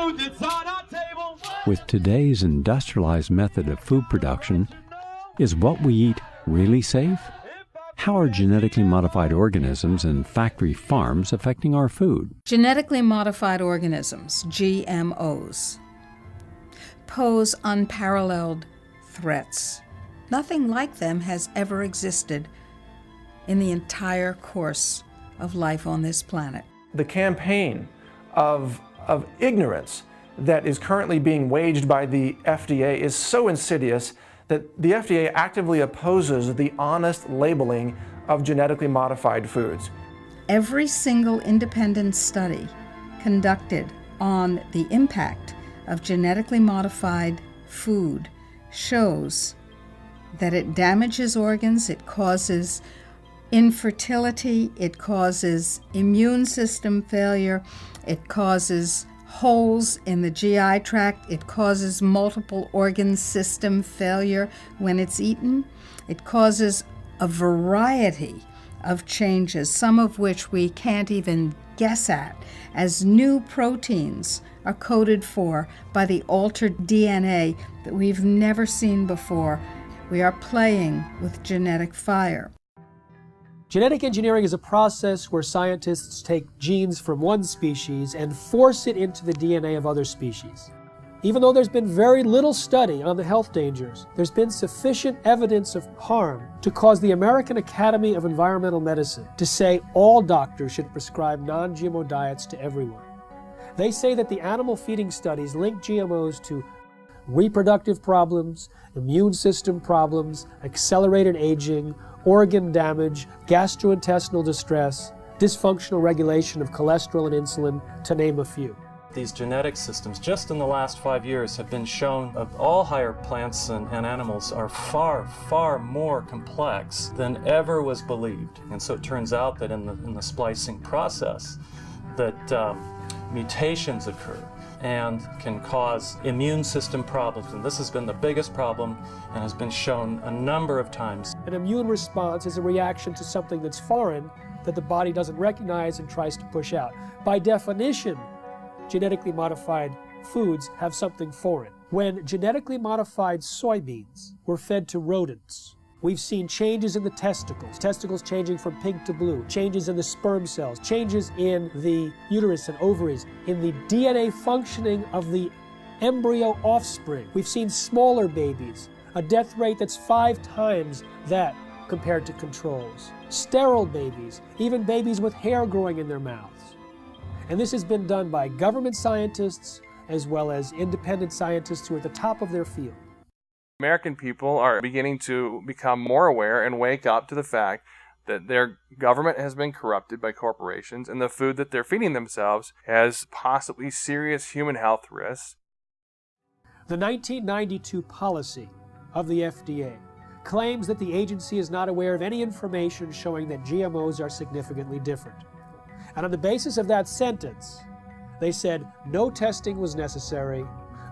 food that's on our table. With today's industrialized method of food production, is what we eat really safe? How are genetically modified organisms in factory farms affecting our food? Genetically modified organisms, GMOs, pose unparalleled threats. Nothing like them has ever existed in the entire course of life on this planet. The campaign of ignorance that is currently being waged by the FDA is so insidious that the FDA actively opposes the honest labeling of genetically modified foods. Every single independent study conducted on the impact of genetically modified food shows that it damages organs, it causes infertility, it causes immune system failure, it causes holes in the GI tract, it causes multiple organ system failure when it's eaten. It causes a variety of changes, some of which we can't even guess at, as new proteins are coded for by the altered DNA that we've never seen before. We are playing with genetic fire. Genetic engineering is a process where scientists take genes from one species and force it into the DNA of other species. Even though there's been very little study on the health dangers, there's been sufficient evidence of harm to cause the American Academy of Environmental Medicine to say all doctors should prescribe non-GMO diets to everyone. They say that the animal feeding studies link GMOs to reproductive problems, immune system problems, accelerated aging, organ damage, gastrointestinal distress, dysfunctional regulation of cholesterol and insulin, to name a few. These genetic systems, just in the last 5 years, have been shown of all higher plants and animals are far, far more complex than ever was believed. And so it turns out that in the splicing process, that mutations occur and can cause immune system problems. And this has been the biggest problem and has been shown a number of times. An immune response is a reaction to something that's foreign that the body doesn't recognize and tries to push out. By definition, genetically modified foods have something foreign. When genetically modified soybeans were fed to rodents, we've seen changes in the testicles changing from pink to blue, changes in the sperm cells, changes in the uterus and ovaries, in the DNA functioning of the embryo offspring. We've seen smaller babies, a death rate that's 5 times that compared to controls. Sterile babies, even babies with hair growing in their mouths. And this has been done by government scientists as well as independent scientists who are at the top of their field. American people are beginning to become more aware and wake up to the fact that their government has been corrupted by corporations and the food that they're feeding themselves has possibly serious human health risks. The 1992 policy of the FDA claims that the agency is not aware of any information showing that GMOs are significantly different. And on the basis of that sentence, they said no testing was necessary,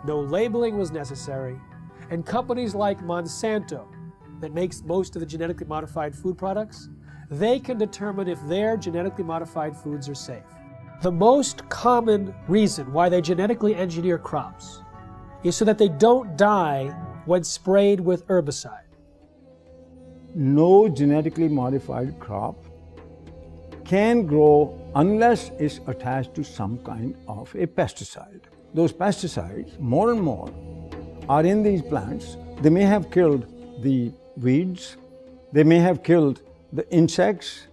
no labeling was necessary, and companies like Monsanto, that makes most of the genetically modified food products, they can determine if their genetically modified foods are safe. The most common reason why they genetically engineer crops is so that they don't die when sprayed with herbicide. No genetically modified crop can grow unless it's attached to some kind of a pesticide. Those pesticides, more and more, are in these plants. They may have killed the weeds, they may have killed the insects,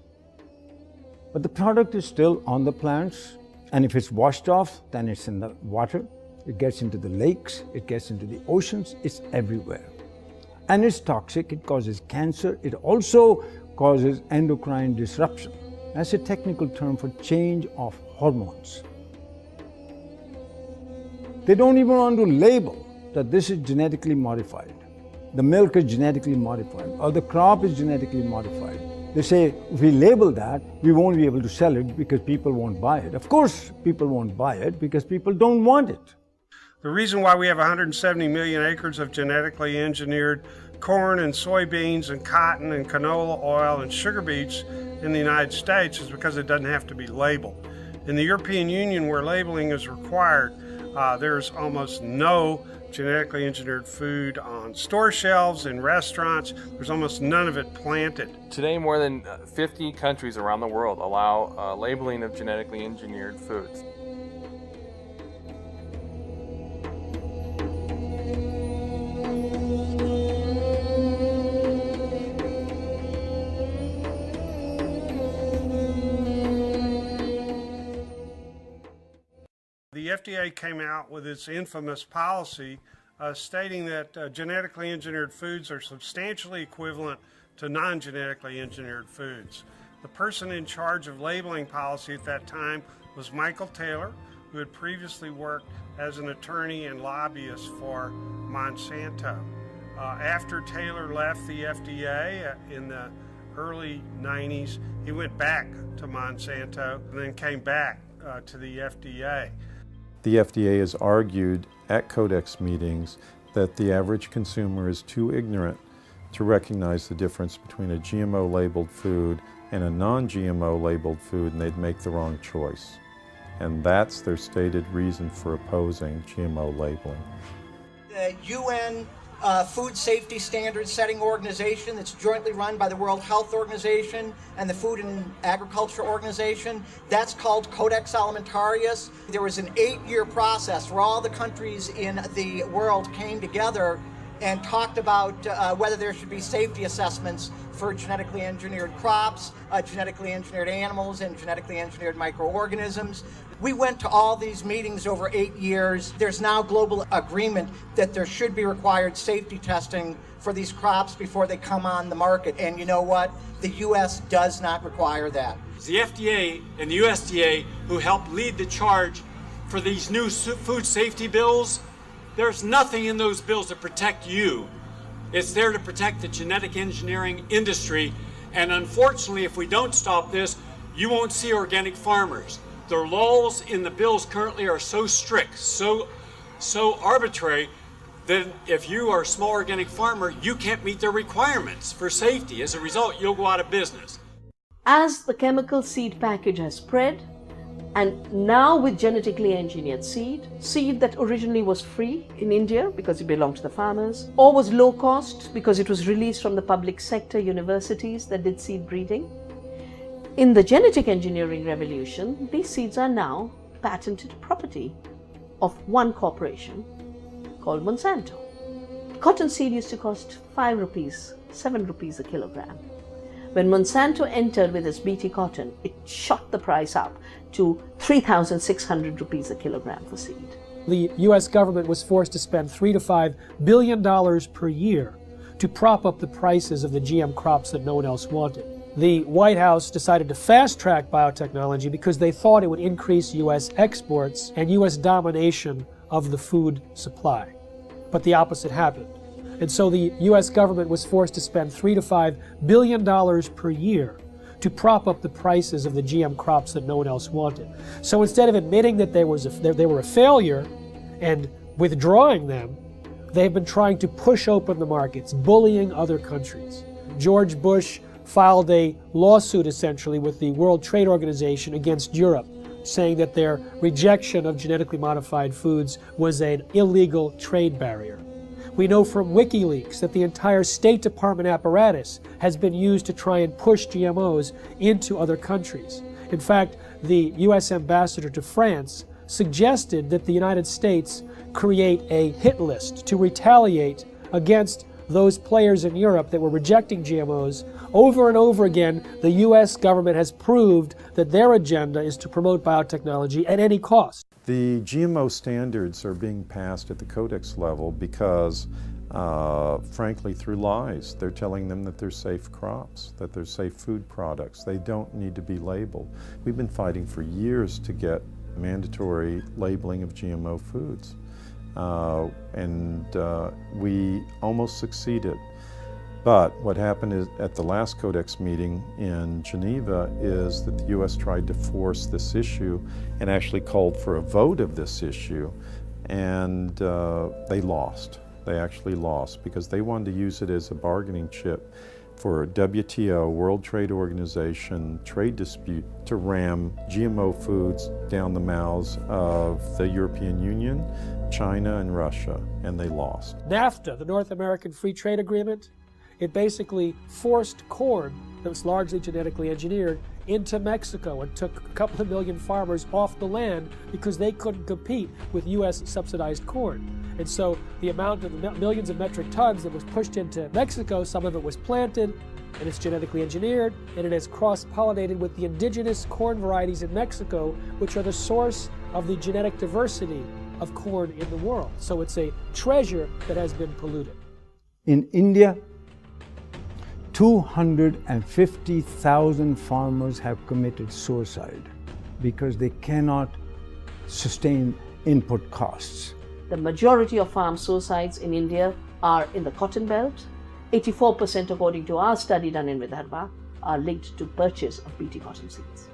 but the product is still on the plants, and if it's washed off, then it's in the water, it gets into the lakes, it gets into the oceans, it's everywhere. And it's toxic, it causes cancer, it also causes endocrine disruption. That's a technical term for change of hormones. They don't even want to label that this is genetically modified. The milk is genetically modified, or the crop is genetically modified. They say, if we label that, we won't be able to sell it because people won't buy it. Of course, people won't buy it because people don't want it. The reason why we have 170 million acres of genetically engineered corn and soybeans and cotton and canola oil and sugar beets in the United States is because it doesn't have to be labeled. In the European Union, where labeling is required, There's almost no genetically engineered food on store shelves, in restaurants. There's almost none of it planted. Today, more than 50 countries around the world allow labeling of genetically engineered foods. The FDA came out with its infamous policy stating that genetically engineered foods are substantially equivalent to non-genetically engineered foods. The person in charge of labeling policy at that time was Michael Taylor, who had previously worked as an attorney and lobbyist for Monsanto. After Taylor left the FDA in the early 90s, he went back to Monsanto and then came back to the FDA. The FDA has argued at Codex meetings that the average consumer is too ignorant to recognize the difference between a GMO labeled food and a non-GMO labeled food, and they'd make the wrong choice. And that's their stated reason for opposing GMO labeling. The UN Food Safety Standards Setting Organization that's jointly run by the World Health Organization and the Food and Agriculture Organization, that's called Codex Alimentarius. There was an 8-year process where all the countries in the world came together and talked about whether there should be safety assessments for genetically engineered crops, genetically engineered animals, and genetically engineered microorganisms. We went to all these meetings over 8 years. There's now global agreement that there should be required safety testing for these crops before they come on the market. And you know what? The U.S. does not require that. It's the FDA and the USDA who helped lead the charge for these new food safety bills. There's nothing in those bills to protect you. It's there to protect the genetic engineering industry. And unfortunately, if we don't stop this, you won't see organic farmers. The laws in the bills currently are so strict, so arbitrary, that if you are a small organic farmer, you can't meet their requirements for safety. As a result, you'll go out of business. As the chemical seed package has spread, and now with genetically engineered seed that originally was free in India because it belonged to the farmers, or was low cost because it was released from the public sector universities that did seed breeding. In the genetic engineering revolution, these seeds are now patented property of one corporation called Monsanto. Cotton seed used to cost 5 rupees, 7 rupees a kilogram. When Monsanto entered with its BT cotton, it shot the price up to 3,600 rupees a kilogram for seed. The U.S. government was forced to spend $3 to $5 billion per year to prop up the prices of the GM crops that no one else wanted. The White House decided to fast-track biotechnology because they thought it would increase U.S. exports and U.S. domination of the food supply. But the opposite happened. And so the U.S. government was forced to spend $3 to $5 billion per year to prop up the prices of the GM crops that no one else wanted. So instead of admitting that they were a failure and withdrawing them, they've been trying to push open the markets, bullying other countries. George Bush filed a lawsuit essentially with the World Trade Organization against Europe, saying that their rejection of genetically modified foods was an illegal trade barrier. We know from WikiLeaks that the entire State Department apparatus has been used to try and push GMOs into other countries. In fact, the U.S. ambassador to France suggested that the United States create a hit list to retaliate against those players in Europe that were rejecting GMOs. Over and over again, the U.S. government has proved that their agenda is to promote biotechnology at any cost. The GMO standards are being passed at the Codex level because, frankly, through lies. They're telling them that they're safe crops, that they're safe food products. They don't need to be labeled. We've been fighting for years to get mandatory labeling of GMO foods. We almost succeeded. But what happened is at the last Codex meeting in Geneva is that the U.S. tried to force this issue and actually called for a vote of this issue, and they lost. They actually lost because they wanted to use it as a bargaining chip for WTO, World Trade Organization, trade dispute to ram GMO foods down the mouths of the European Union, China, and Russia, and they lost. NAFTA, the North American Free Trade Agreement, it basically forced corn that was largely genetically engineered into Mexico and took a couple of million farmers off the land because they couldn't compete with U.S. subsidized corn. And so the amount of millions of metric tons that was pushed into Mexico, some of it was planted, and it's genetically engineered, and it has cross-pollinated with the indigenous corn varieties in Mexico, which are the source of the genetic diversity of corn in the world. So it's a treasure that has been polluted. In India, 250,000 farmers have committed suicide because they cannot sustain input costs. The majority of farm suicides in India are in the cotton belt. 84%, according to our study done in Vidarbha, are linked to purchase of BT cotton seeds.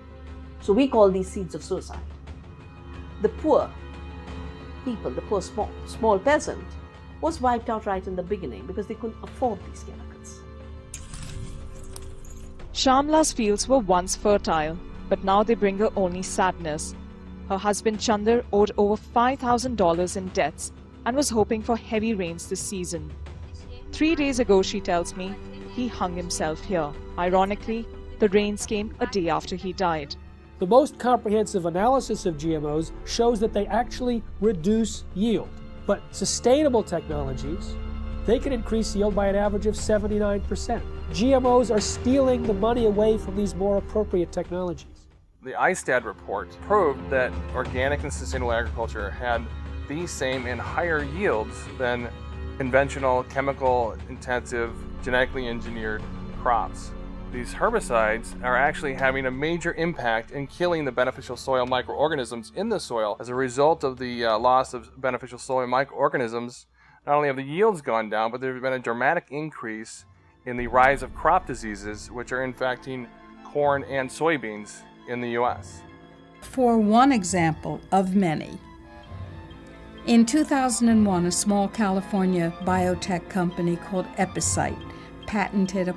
So we call these seeds of suicide. The poor people, the poor small peasant, was wiped out right in the beginning because they couldn't afford these chemicals. Shamla's fields were once fertile, but now they bring her only sadness. Her husband Chandar owed over $5,000 in debts and was hoping for heavy rains this season. 3 days ago, she tells me, he hung himself here. Ironically, the rains came a day after he died. The most comprehensive analysis of GMOs shows that they actually reduce yield. But sustainable technologies, they can increase yield by an average of 79%. GMOs are stealing the money away from these more appropriate technologies. The ISTAD report proved that organic and sustainable agriculture had the same and higher yields than conventional, chemical-intensive, genetically engineered crops. These herbicides are actually having a major impact in killing the beneficial soil microorganisms in the soil. As a result of the loss of beneficial soil microorganisms, not only have the yields gone down, but there's been a dramatic increase in the rise of crop diseases, which are infecting corn and soybeans in the U.S. For one example of many, in 2001, a small California biotech company called Epicite patented a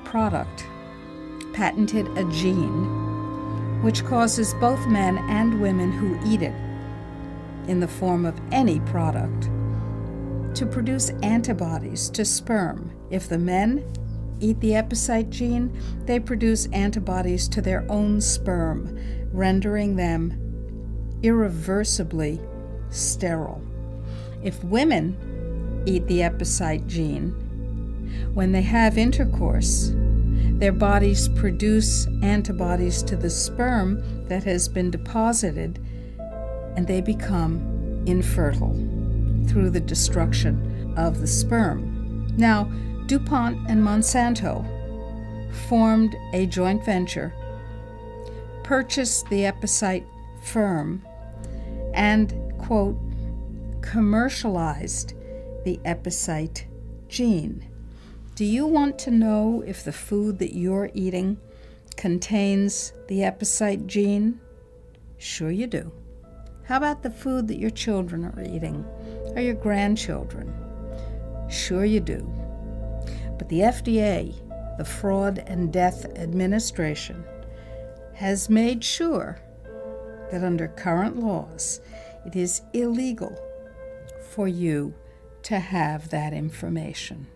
gene, which causes both men and women who eat it, in the form of any product, to produce antibodies to sperm. If the men eat the Epicite gene, they produce antibodies to their own sperm, rendering them irreversibly sterile. If women eat the Epicite gene, when they have intercourse, their bodies produce antibodies to the sperm that has been deposited, and they become infertile through the destruction of the sperm. Now, DuPont and Monsanto formed a joint venture, purchased the Epicite firm, and, quote, commercialized the Epicite gene. Do you want to know if the food that you're eating contains the Epicite gene? Sure you do. How about the food that your children are eating, or your grandchildren? Sure you do. But the FDA, the Fraud and Death Administration, has made sure that under current laws, it is illegal for you to have that information.